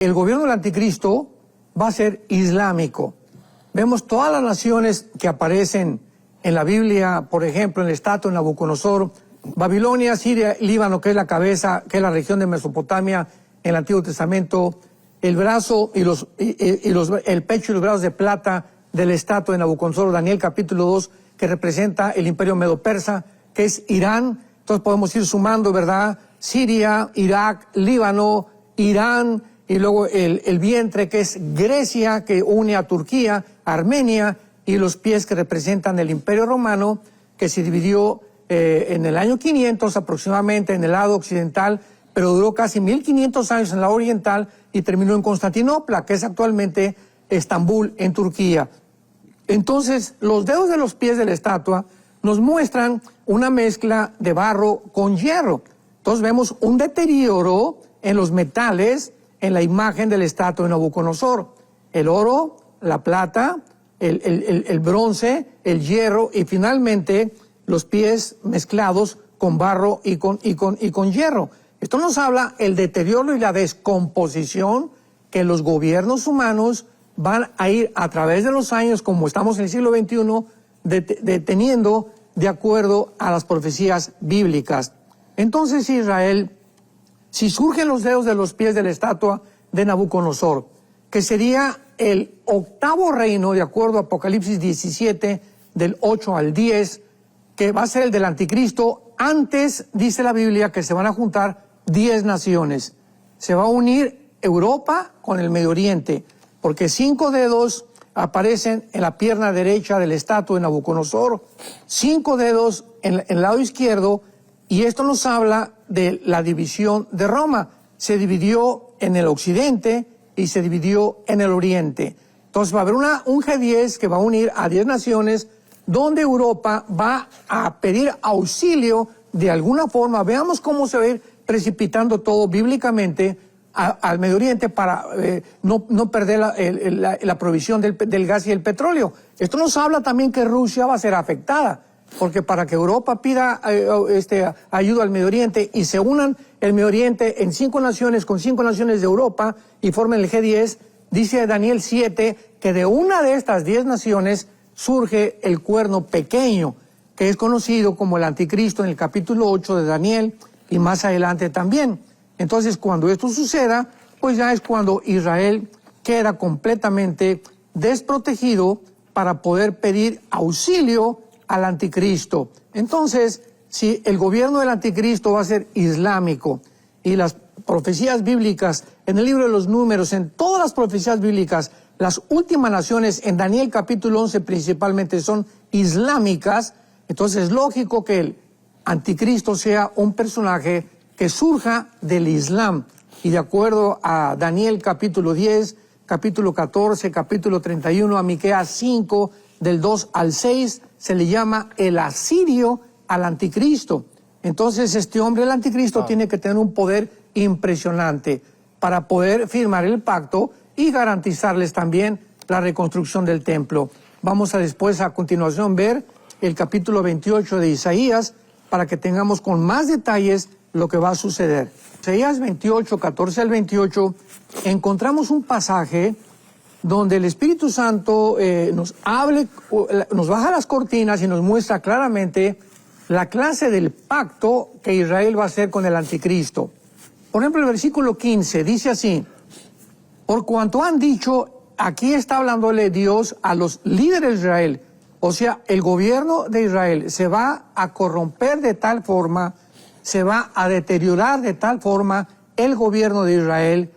El gobierno del anticristo va a ser islámico. Vemos todas las naciones que aparecen en la Biblia, por ejemplo, en el estatua de Nabucodonosor, Babilonia, Siria, Líbano, que es la cabeza, que es la región de Mesopotamia en el Antiguo Testamento, el brazo y el pecho y los brazos de plata de la estatua de Nabucodonosor, Daniel capítulo 2, que representa el imperio medo-persa, que es Irán. Entonces podemos ir sumando, ¿verdad? Siria, Irak, Líbano, Irán, y luego el vientre, que es Grecia, que une a Turquía, Armenia, y los pies que representan el imperio romano, que se dividió en el año 500 aproximadamente en el lado occidental, pero duró casi 1500 años en el lado oriental y terminó en Constantinopla, que es actualmente Estambul, en Turquía. Entonces, los dedos de los pies de la estatua nos muestran una mezcla de barro con hierro. Entonces vemos un deterioro en los metales en la imagen de la estatua de Nabucodonosor. El oro, la plata, el bronce, el hierro y finalmente los pies mezclados con barro y con hierro. Esto nos habla el deterioro y la descomposición que los gobiernos humanos van a ir a través de los años, como estamos en el siglo XXI, deteniendo de acuerdo a las profecías bíblicas. Entonces Israel, si surgen los dedos de los pies de la estatua de Nabucodonosor, que sería el octavo reino, de acuerdo a Apocalipsis 17, del 8 al 10, que va a ser el del anticristo. Antes, dice la Biblia, que se van a juntar 10 naciones. Se va a unir Europa con el Medio Oriente, porque 5 dedos aparecen en la pierna derecha de la estatua de Nabucodonosor, 5 dedos en el lado izquierdo, y esto nos habla de la división de Roma. Se dividió en el occidente y se dividió en el oriente. Entonces va a haber un G10 que va a unir a 10 naciones, donde Europa va a pedir auxilio de alguna forma. Veamos cómo se va a ir precipitando todo bíblicamente al Medio Oriente para no perder la provisión del gas y el petróleo. Esto nos habla también que Rusia va a ser afectada, porque para que Europa pida ayuda al Medio Oriente y se unan el Medio Oriente en 5 naciones con 5 naciones de Europa y formen el G10, dice Daniel 7 que de una de estas 10 naciones surge el cuerno pequeño, que es conocido como el anticristo en el capítulo 8 de Daniel y más adelante también. Entonces, cuando esto suceda, pues ya es cuando Israel queda completamente desprotegido para poder pedir auxilio al anticristo. Entonces, si el gobierno del anticristo va a ser islámico y las profecías bíblicas en el libro de los Números, en todas las profecías bíblicas, las últimas naciones en Daniel capítulo 11 principalmente son islámicas, entonces es lógico que el anticristo sea un personaje que surja del Islam. Y de acuerdo a Daniel capítulo 10, capítulo 14, capítulo 31, a Miqueas 5, del 2 al 6, se le llama el asirio al anticristo. Entonces este hombre, el anticristo, tiene que tener un poder impresionante para poder firmar el pacto y garantizarles también la reconstrucción del templo. Vamos a después, a continuación, ver el capítulo 28 de Isaías para que tengamos con más detalles lo que va a suceder. Isaías 28, 14 al 28, encontramos un pasaje donde el Espíritu Santo nos baja las cortinas y nos muestra claramente la clase del pacto que Israel va a hacer con el anticristo. Por ejemplo, el versículo 15 dice así: por cuanto han dicho, aquí está hablándole Dios a los líderes de Israel, o sea, el gobierno de Israel se va a corromper de tal forma, se va a deteriorar de tal forma el gobierno de Israel,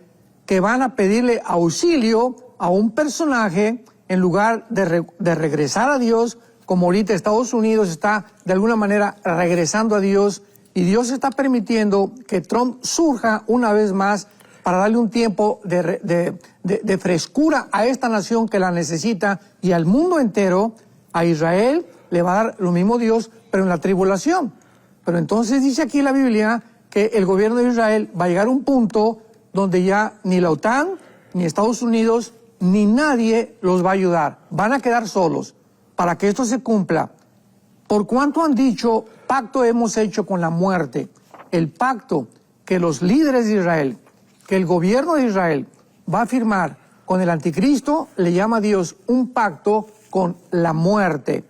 que van a pedirle auxilio a un personaje en lugar de regresar a Dios, como ahorita Estados Unidos está de alguna manera regresando a Dios, y Dios está permitiendo que Trump surja una vez más para darle un tiempo de frescura a esta nación que la necesita y al mundo entero. A Israel le va a dar lo mismo Dios, pero en la tribulación. Pero entonces dice aquí la Biblia que el gobierno de Israel va a llegar a un punto donde ya ni la OTAN, ni Estados Unidos, ni nadie los va a ayudar. Van a quedar solos para que esto se cumpla. Por cuanto han dicho, pacto hemos hecho con la muerte. El pacto que los líderes de Israel, que el gobierno de Israel va a firmar con el anticristo, le llama a Dios un pacto con la muerte.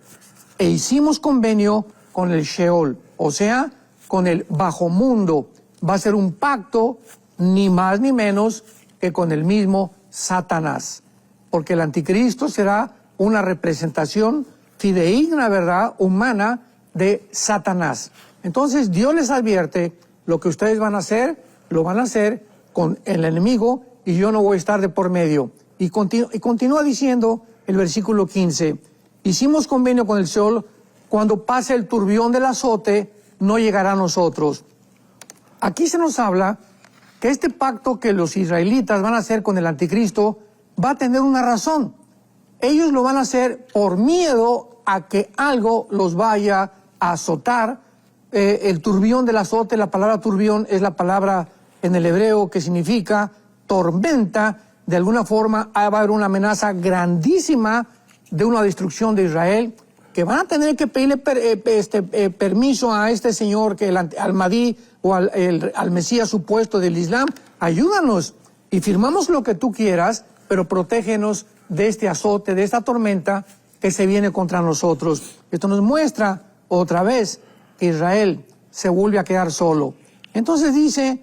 E hicimos convenio con el Sheol, o sea, con el bajo mundo. Va a ser un pacto ni más ni menos que con el mismo Satanás. Porque el anticristo será una representación fidedigna, ¿verdad?, humana de Satanás. Entonces Dios les advierte, lo que ustedes van a hacer, lo van a hacer con el enemigo y yo no voy a estar de por medio. Y continúa diciendo el versículo 15, hicimos convenio con el Seol, cuando pase el turbión del azote, no llegará a nosotros. Aquí se nos habla que este pacto que los israelitas van a hacer con el anticristo va a tener una razón. Ellos lo van a hacer por miedo a que algo los vaya a azotar. El turbión del azote, la palabra turbión es la palabra en el hebreo que significa tormenta. De alguna forma va a haber una amenaza grandísima de una destrucción de Israel, que van a tener que pedirle permiso a este señor, que al Mahdi o al Mesías supuesto del Islam, ayúdanos y firmamos lo que tú quieras, pero protégenos de este azote, de esta tormenta que se viene contra nosotros. Esto nos muestra otra vez que Israel se vuelve a quedar solo. Entonces dice,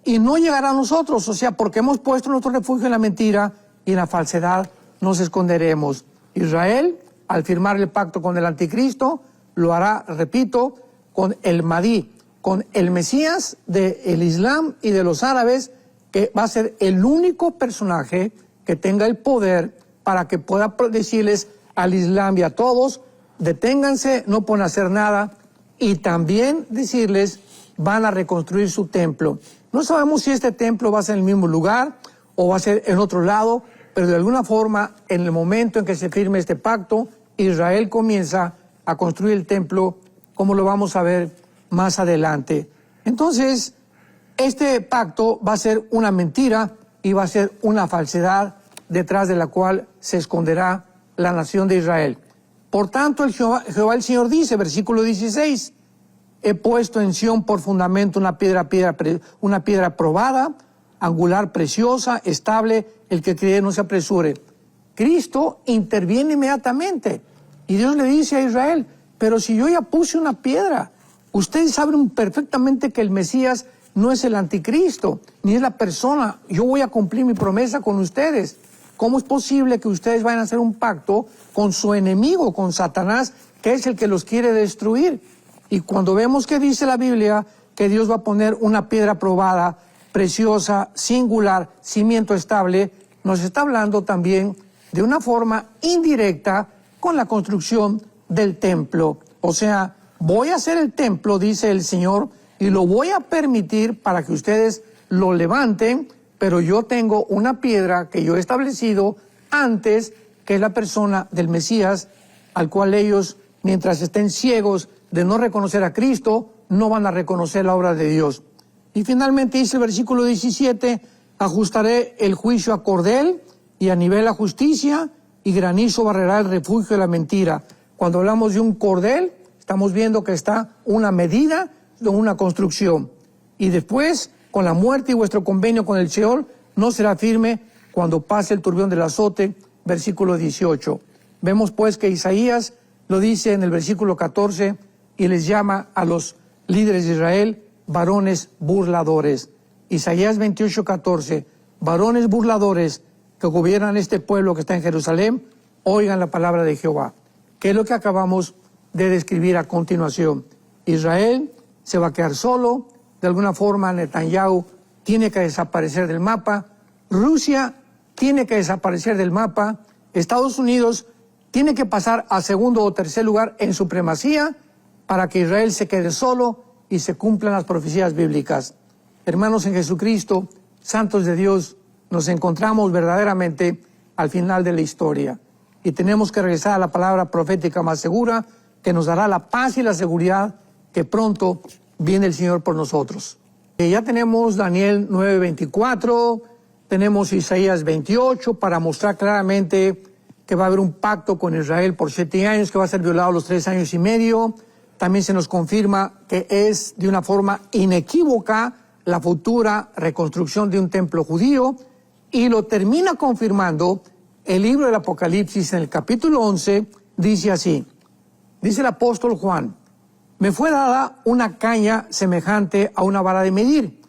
y no llegará a nosotros, o sea, porque hemos puesto nuestro refugio en la mentira y en la falsedad nos esconderemos. Israel, al firmar el pacto con el anticristo, lo hará, repito, con el Mahdi, con el Mesías del Islam y de los árabes, que va a ser el único personaje que tenga el poder para que pueda decirles al Islam y a todos, deténganse, no pueden hacer nada, y también decirles, van a reconstruir su templo. No sabemos si este templo va a ser en el mismo lugar o va a ser en otro lado, pero de alguna forma, en el momento en que se firme este pacto, Israel comienza a construir el templo, como lo vamos a ver más adelante. Entonces, este pacto va a ser una mentira y va a ser una falsedad detrás de la cual se esconderá la nación de Israel. Por tanto, Jehová el Señor dice, versículo 16, he puesto en Sión por fundamento una piedra probada, angular, preciosa, estable, el que cree no se apresure. Cristo interviene inmediatamente y Dios le dice a Israel, pero si yo ya puse una piedra, ustedes saben perfectamente que el Mesías no es el anticristo, ni es la persona, yo voy a cumplir mi promesa con ustedes. ¿Cómo es posible que ustedes vayan a hacer un pacto con su enemigo, con Satanás, que es el que los quiere destruir? Y cuando vemos que dice la Biblia que Dios va a poner una piedra probada, preciosa, singular, cimiento estable, nos está hablando también de una forma indirecta con la construcción del templo. O sea, voy a hacer el templo, dice el Señor, y lo voy a permitir para que ustedes lo levanten, pero yo tengo una piedra que yo he establecido antes, que es la persona del Mesías, al cual ellos, mientras estén ciegos de no reconocer a Cristo, no van a reconocer la obra de Dios. Y finalmente dice el versículo 17, ajustaré el juicio a cordel y a nivel la justicia, y granizo barrerá el refugio de la mentira. Cuando hablamos de un cordel, estamos viendo que está una medida de una construcción. Y después, con la muerte y vuestro convenio con el Seol, no será firme cuando pase el turbión del azote, versículo 18. Vemos pues que Isaías lo dice en el versículo 14 y les llama a los líderes de Israel varones burladores. Isaías 28:14, varones burladores que gobiernan este pueblo que está en Jerusalén, oigan la palabra de Jehová. ¿Qué es lo que acabamos de describir a continuación? Israel se va a quedar solo, de alguna forma Netanyahu tiene que desaparecer del mapa, Rusia tiene que desaparecer del mapa, Estados Unidos tiene que pasar a segundo o tercer lugar en supremacía para que Israel se quede solo y se cumplan las profecías bíblicas. Hermanos en Jesucristo, santos de Dios, nos encontramos verdaderamente al final de la historia y tenemos que regresar a la palabra profética más segura que nos dará la paz y la seguridad que pronto viene el Señor por nosotros. Ya tenemos Daniel 9:24, tenemos Isaías 28 para mostrar claramente que va a haber un pacto con Israel por 7 años, que va a ser violado los 3 años y medio. También se nos confirma que es de una forma inequívoca la futura reconstrucción de un templo judío. Y lo termina confirmando el libro del Apocalipsis en el capítulo 11, dice así, dice el apóstol Juan, me fue dada una caña semejante a una vara de medir.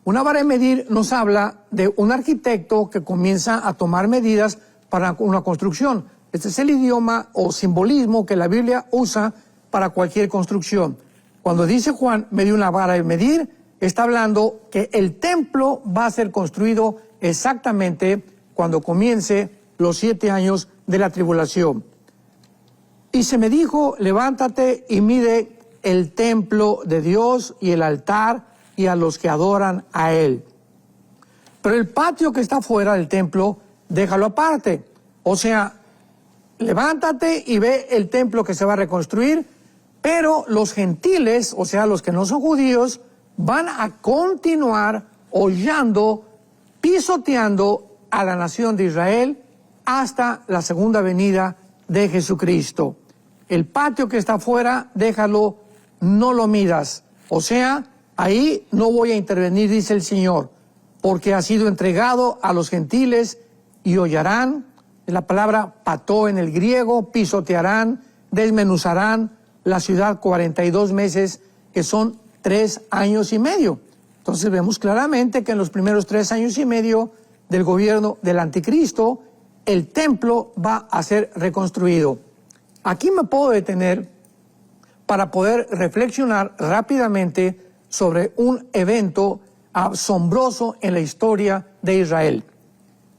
Una vara de medir nos habla de un arquitecto que comienza a tomar medidas para una construcción. Este es el idioma o simbolismo que la Biblia usa para cualquier construcción. Cuando dice Juan, me dio una vara de medir, está hablando que el templo va a ser construido exactamente cuando comience los 7 años de la tribulación. Y se me dijo, levántate y mide el templo de Dios y el altar y a los que adoran a él. Pero el patio que está fuera del templo, déjalo aparte. O sea, levántate y ve el templo que se va a reconstruir, pero los gentiles, o sea, los que no son judíos, van a continuar hollando, pisoteando a la nación de Israel hasta la segunda venida de Jesucristo. El patio que está afuera, déjalo, no lo midas. O sea, ahí no voy a intervenir, dice el Señor, porque ha sido entregado a los gentiles y hollarán, es la palabra pató en el griego, pisotearán, desmenuzarán la ciudad 42 meses, que son 3 años y medio. Entonces vemos claramente que en los primeros 3 años y medio del gobierno del anticristo, el templo va a ser reconstruido. Aquí me puedo detener para poder reflexionar rápidamente sobre un evento asombroso en la historia de Israel.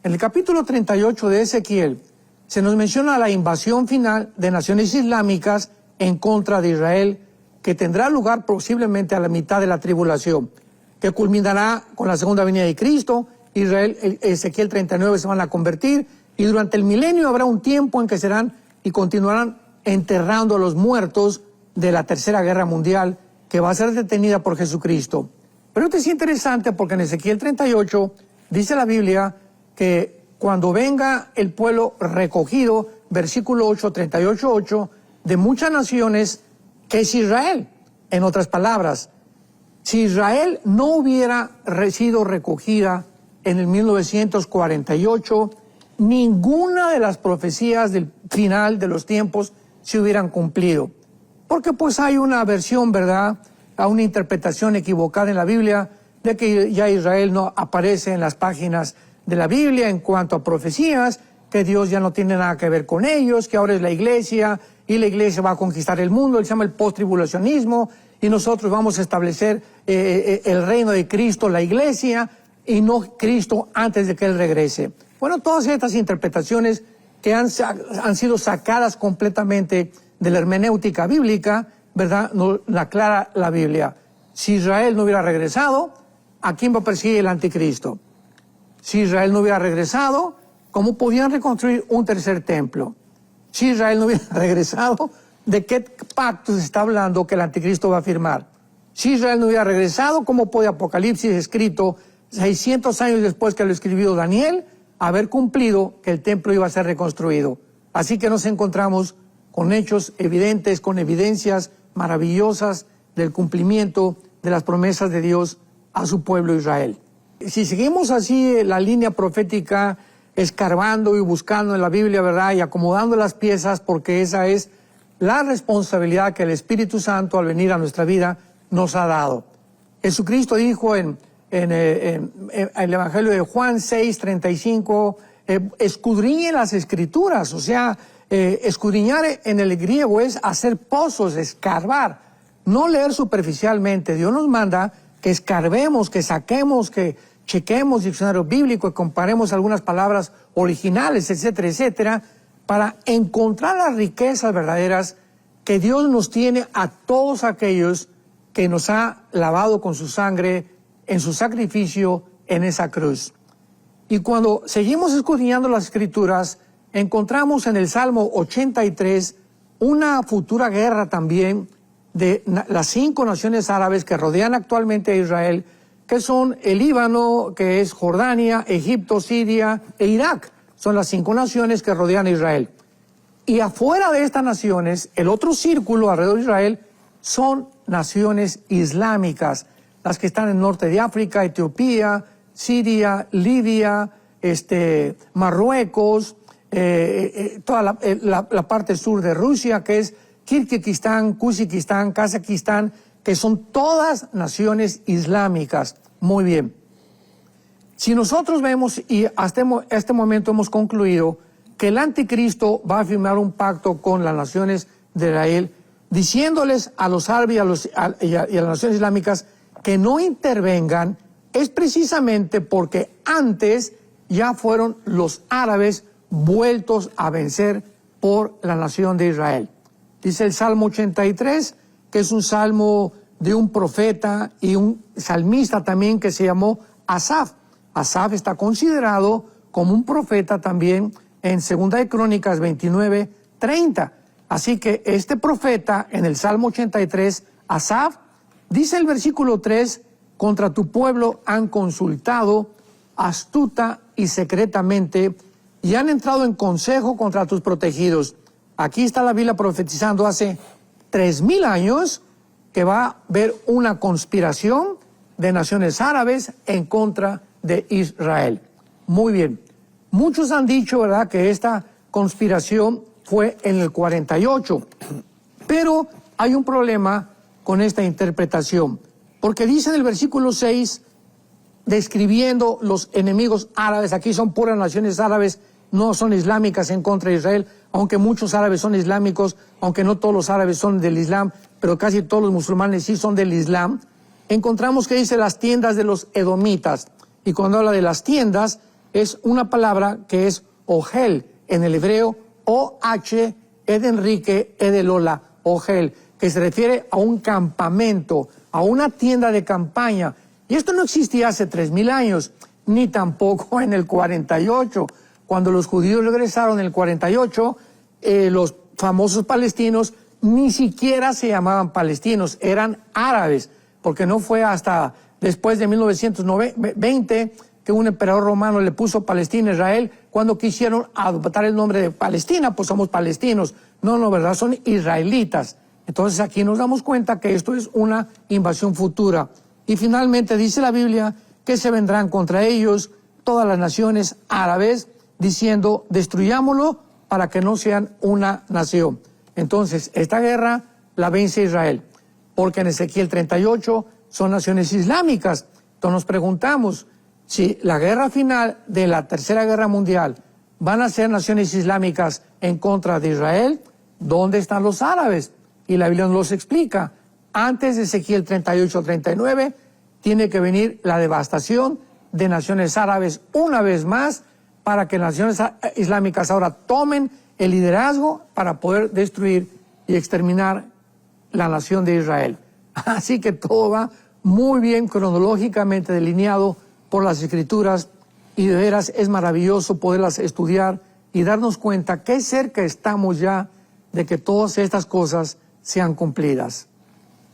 En el capítulo 38 de Ezequiel se nos menciona la invasión final de naciones islámicas en contra de Israel, que tendrá lugar posiblemente a la mitad de la tribulación, que culminará con la segunda venida de Cristo. Israel, Ezequiel 39 se van a convertir, y durante el milenio habrá un tiempo en que serán y continuarán enterrando a los muertos de la Tercera Guerra Mundial, que va a ser detenida por Jesucristo. Pero esto es interesante porque en Ezequiel 38 dice la Biblia que cuando venga el pueblo recogido, versículo 8, 38:8, de muchas naciones, que es Israel. En otras palabras, si Israel no hubiera sido recogida en el 1948, ninguna de las profecías del final de los tiempos se hubieran cumplido. Porque pues hay una versión, ¿verdad?, a una interpretación equivocada en la Biblia de que ya Israel no aparece en las páginas de la Biblia en cuanto a profecías, que Dios ya no tiene nada que ver con ellos, que ahora es la iglesia y la iglesia va a conquistar el mundo, él se llama el post-tribulacionismo, y nosotros vamos a establecer el reino de Cristo, la iglesia, y no Cristo antes de que él regrese. Bueno, todas estas interpretaciones que han sido sacadas completamente de la hermenéutica bíblica, ¿verdad?, nos la aclara la Biblia. Si Israel no hubiera regresado, ¿a quién va a perseguir el anticristo? Si Israel no hubiera regresado, ¿cómo podían reconstruir un tercer templo? Si Israel no hubiera regresado, ¿de qué pacto se está hablando que el anticristo va a firmar? Si Israel no hubiera regresado, ¿cómo puede Apocalipsis, escrito 600 años después que lo escribió Daniel, haber cumplido que el templo iba a ser reconstruido? Así que nos encontramos con hechos evidentes, con evidencias maravillosas del cumplimiento de las promesas de Dios a su pueblo Israel. Si seguimos así la línea profética, escarbando y buscando en la Biblia, ¿verdad?, y acomodando las piezas, porque esa es la responsabilidad que el Espíritu Santo al venir a nuestra vida nos ha dado. Jesucristo dijo en el Evangelio de Juan 6:35, escudriñe las Escrituras. O sea, escudriñar en el griego es hacer pozos, escarbar, no leer superficialmente. Dios nos manda que escarbemos, que saquemos, que chequemos diccionario bíblico, que comparemos algunas palabras originales, etcétera, etcétera, para encontrar las riquezas verdaderas que Dios nos tiene a todos aquellos que nos ha lavado con su sangre en su sacrificio en esa cruz. Y cuando seguimos escudriñando las Escrituras, encontramos en el Salmo 83 una futura guerra también de las 5 naciones árabes que rodean actualmente a Israel, que son el Líbano, que es Jordania, Egipto, Siria e Irak. Son las 5 naciones que rodean a Israel. Y afuera de estas naciones, el otro círculo alrededor de Israel, son naciones islámicas, las que están en el norte de África, Etiopía, Siria, Libia, Marruecos, toda la parte sur de Rusia, que es Kirguistán, Kazajistán, Kazajistán, que son todas naciones islámicas. Muy bien. Si nosotros vemos, y hasta este momento hemos concluido, que el anticristo va a firmar un pacto con las naciones de Israel, diciéndoles a los árabes y a las naciones islámicas que no intervengan, es precisamente porque antes ya fueron los árabes vueltos a vencer por la nación de Israel. Dice el Salmo 83, que es un salmo de un profeta y un salmista también que se llamó Asaf. Asaf está considerado como un profeta también en 2 de Crónicas 29:30. Así que este profeta en el Salmo 83, Asaf, dice el versículo 3, contra tu pueblo han consultado astuta y secretamente y han entrado en consejo contra tus protegidos. Aquí está la Biblia profetizando hace 3000 años que va a haber una conspiración de naciones árabes en contra de Israel. Muy bien. Muchos han dicho, ¿verdad?, que esta conspiración fue en el 48. Pero hay un problema con esta interpretación. Porque dice en el versículo 6, describiendo los enemigos árabes, aquí son puras naciones árabes, no son islámicas en contra de Israel, aunque muchos árabes son islámicos, aunque no todos los árabes son del Islam, pero casi todos los musulmanes sí son del Islam. Encontramos que dice las tiendas de los edomitas. Y cuando habla de las tiendas, es una palabra que es Ohel, en el hebreo, O-H, E de Enrique, E de Lola, Ohel, que se refiere a un campamento, a una tienda de campaña. Y esto no existía hace 3000 años, ni tampoco en el 48. Cuando los judíos regresaron en el 48, los famosos palestinos ni siquiera se llamaban palestinos, eran árabes, porque no fue hasta después de 1920 que un emperador romano le puso Palestina a Israel, cuando quisieron adoptar el nombre de Palestina, pues somos palestinos. No, ¿verdad? Son israelitas. Entonces aquí nos damos cuenta que esto es una invasión futura. Y finalmente dice la Biblia que se vendrán contra ellos todas las naciones árabes, diciendo, destruyámoslo para que no sean una nación. Entonces, esta guerra la vence Israel, porque en Ezequiel 38 son naciones islámicas. Entonces nos preguntamos, si la guerra final de la Tercera Guerra Mundial van a ser naciones islámicas en contra de Israel, ¿dónde están los árabes? Y la Biblia nos los explica. Antes de Ezequiel 38-39, tiene que venir la devastación de naciones árabes una vez más, para que las naciones islámicas ahora tomen el liderazgo para poder destruir y exterminar la nación de Israel. Así que todo va muy bien cronológicamente delineado por las Escrituras, y de veras es maravilloso poderlas estudiar y darnos cuenta qué cerca estamos ya de que todas estas cosas sean cumplidas.